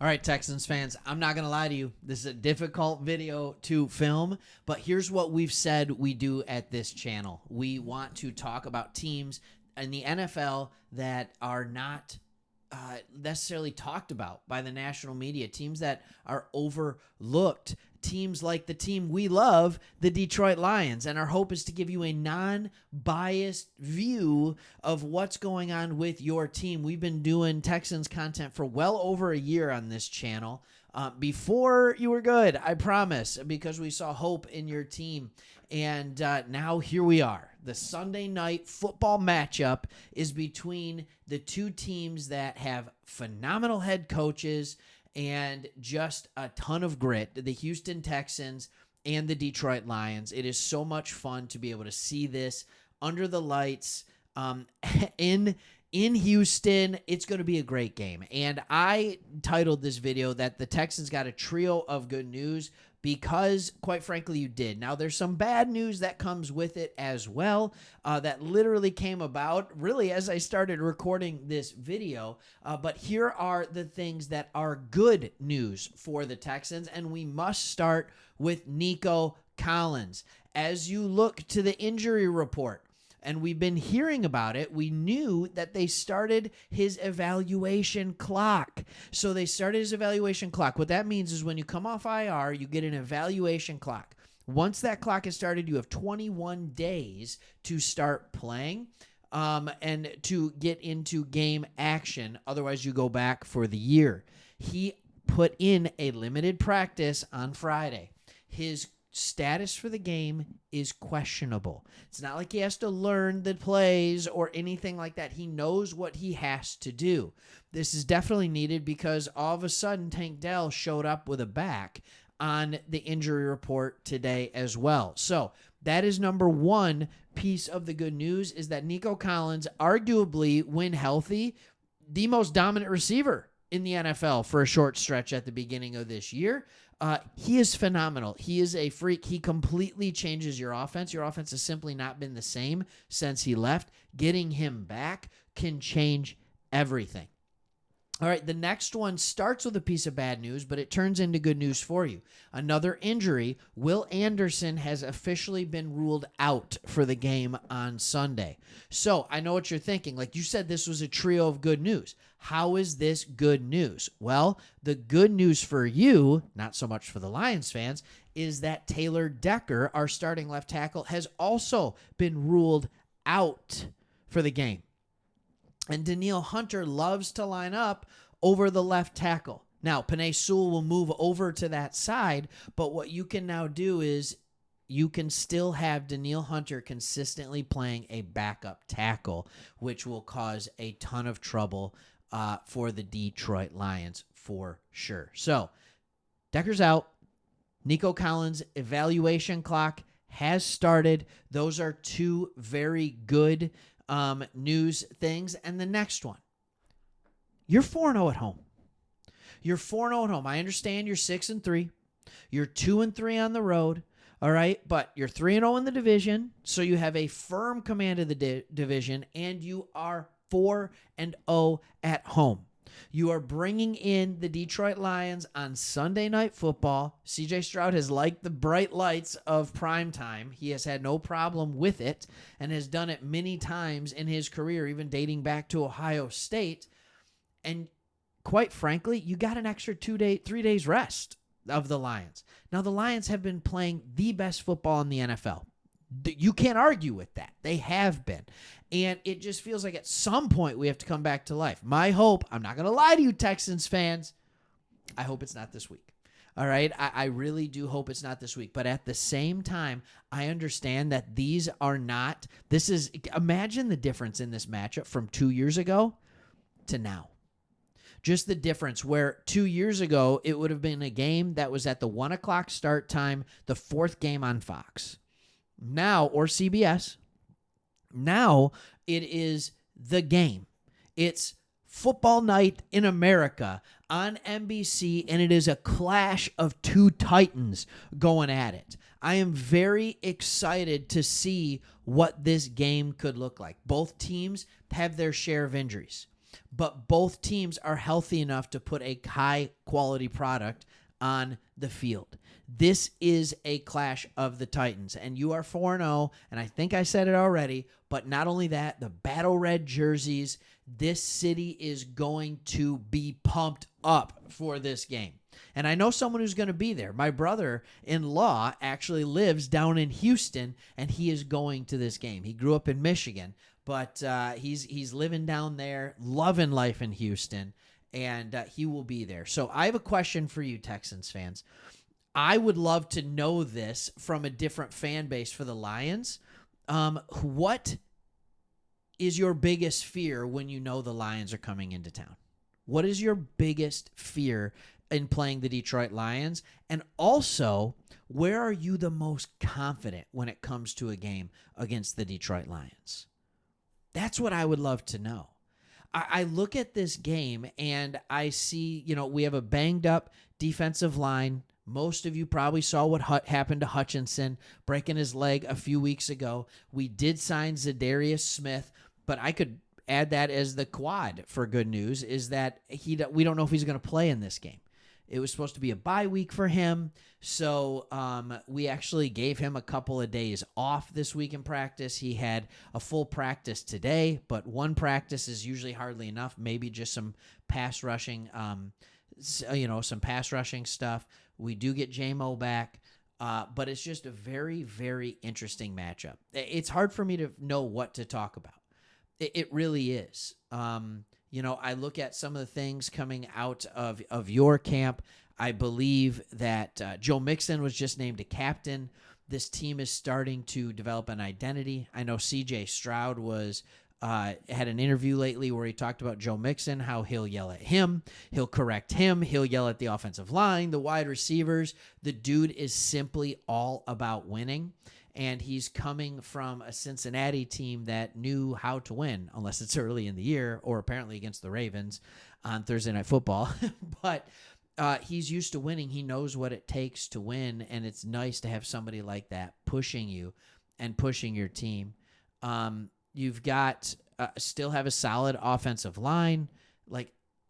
All right, Texans fans, I'm not going to lie to you. This is a difficult video to film, but here's what we've said we do at this channel. We want to talk about teams in the NFL that are not necessarily talked about by the national media, teams that are overlooked, teams like the team we love, the Detroit Lions. And our hope is to give you a non-biased view of what's going on with your team. We've been doing Texans content for well over a year on this channel. Before you were good, I promise, because we saw hope in your team. And now here we are. The Sunday night football matchup is between the two teams that have phenomenal head coaches and just a ton of grit, the Houston Texans and the Detroit Lions. It is so much fun to be able to see this under the lights in Houston. It's going to be a great game. And I titled this video that the Texans got a trio of good news because, quite frankly, you did. Now, there's some bad news that comes with it as well that literally came about really as I started recording this video. But here are the things that are good news for the Texans, and we must start with Nico Collins. As you look to the injury report, and we've been hearing about it, we knew that they started his evaluation clock. So they started his evaluation clock. What that means is when you come off IR, you get an evaluation clock. Once that clock is started, you have 21 days to start playing and to get into game action. Otherwise, you go back for the year. He put in a limited practice on Friday. His status for the game is questionable. It's not like he has to learn the plays or anything like that. He knows what he has to do. This is definitely needed because all of a sudden Tank Dell showed up with a back on the injury report today as well. So that is number one piece of the good news, is that Nico Collins, arguably when healthy, the most dominant receiver in the NFL for a short stretch at the beginning of this year. He is phenomenal. He is a freak. He completely changes your offense. Your offense has simply not been the same since he left. Getting him back can change everything. All right, the next one starts with a piece of bad news, but it turns into good news for you. Another injury. Will Anderson has officially been ruled out for the game on Sunday. So I know what you're thinking. Like you said, this was a trio of good news. How is this good news? Well, the good news for you, not so much for the Lions fans, is that Taylor Decker, our starting left tackle, has also been ruled out for the game. And Danielle Hunter loves to line up over the left tackle. Now, Penei Sewell will move over to that side, but what you can now do is you can still have Danielle Hunter consistently playing a backup tackle, which will cause a ton of trouble for the Detroit Lions for sure. So, Decker's out. Nico Collins' evaluation clock has started. Those are two very good news things. And the next one, you're 4-0 at home. You're 4-0 at home. I understand you're 6-3. You're 2-3 on the road. All right, but you're 3-0 in the division, so you have a firm command of the division, and you are 4-0 at home. You are bringing in the Detroit Lions on Sunday Night Football. C.J. Stroud has liked the bright lights of primetime. He has had no problem with it and has done it many times in his career, even dating back to Ohio State. And quite frankly, you got an extra 3 days rest of the Lions. Now, the Lions have been playing the best football in the NFL. You can't argue with that. They have been. And it just feels like at some point we have to come back to life. My hope, I'm not going to lie to you, Texans fans, I hope it's not this week. All right? I really do hope it's not this week. But at the same time, I understand that these are not, imagine the difference in this matchup from 2 years ago to now. Just the difference where 2 years ago, it would have been a game that was at the 1 o'clock start time, the fourth game on Fox. Now, or CBS, now it is the game. It's football night in America on NBC, and it is a clash of two titans going at it. I am very excited to see what this game could look like. Both teams have their share of injuries. but both teams are healthy enough to put a high-quality product on the field. This is a clash of the Titans, and you are 4-0, and I think I said it already, but not only that, the battle red jerseys, this city is going to be pumped up for this game. And I know someone who's going to be there. My brother-in-law actually lives down in Houston, and he is going to this game. He grew up in Michigan, but he's living down there, loving life in Houston, and he will be there. So I have a question for you, Texans fans. I would love to know this from a different fan base for the Lions. What is your biggest fear when you know the Lions are coming into town? What is your biggest fear in playing the Detroit Lions? And also, where are you the most confident when it comes to a game against the Detroit Lions? That's what I would love to know. I look at this game and I see, we have a banged up defensive line. Most of you probably saw what happened to Hutchinson, breaking his leg a few weeks ago. We did sign Zadarius Smith, but I could add that as the quad for good news, is that we don't know if he's going to play in this game. It was supposed to be a bye week for him, so we actually gave him a couple of days off this week in practice. He had a full practice today, but one practice is usually hardly enough, maybe just some pass rushing, some pass rushing stuff. We do get J-Mo back, but it's just a very, very interesting matchup. It's hard for me to know what to talk about. It really is. I look at some of the things coming out of your camp. I believe that Joe Mixon was just named a captain. This team is starting to develop an identity. I know C.J. Stroud had an interview lately where he talked about Joe Mixon, how he'll yell at him, he'll correct him, he'll yell at the offensive line, the wide receivers. The dude is simply all about winning. And he's coming from a Cincinnati team that knew how to win, unless it's early in the year or apparently against the Ravens on Thursday Night Football. But he's used to winning. He knows what it takes to win, and it's nice to have somebody like that pushing you and pushing your team. You've got still have a solid offensive line.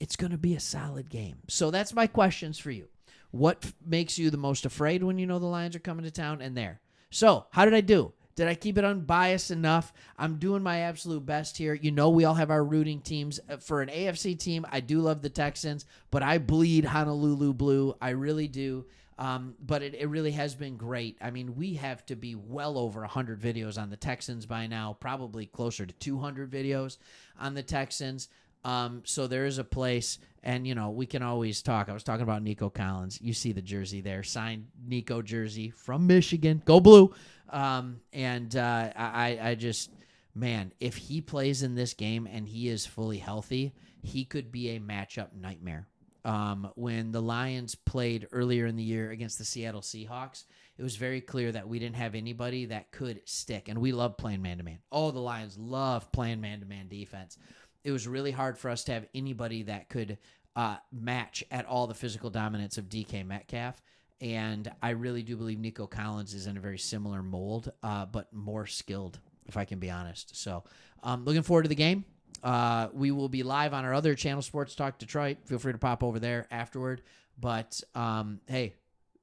It's going to be a solid game. So that's my questions for you. What makes you the most afraid when you know the Lions are coming to town? And there. So, how did I do? Did I keep it unbiased enough? I'm doing my absolute best here. We all have our rooting teams. For an AFC team, I do love the Texans, but I bleed Honolulu blue. I really do. But it really has been great. I mean, we have to be well over 100 videos on the Texans by now, probably closer to 200 videos on the Texans. So there is a place, and, we can always talk. I was talking about Nico Collins. You see the jersey there, signed Nico jersey from Michigan. Go Blue. I just, man, if he plays in this game and he is fully healthy, he could be a matchup nightmare. When the Lions played earlier in the year against the Seattle Seahawks, it was very clear that we didn't have anybody that could stick, and we love playing man-to-man. Oh, the Lions love playing man-to-man defense. It was really hard for us to have anybody that could match at all the physical dominance of DK Metcalf. And I really do believe Nico Collins is in a very similar mold, but more skilled, if I can be honest. So looking forward to the game. We will be live on our other channel, Sports Talk Detroit. Feel free to pop over there afterward. But, hey,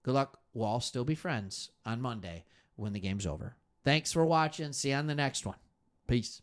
good luck. We'll all still be friends on Monday when the game's over. Thanks for watching. See you on the next one. Peace.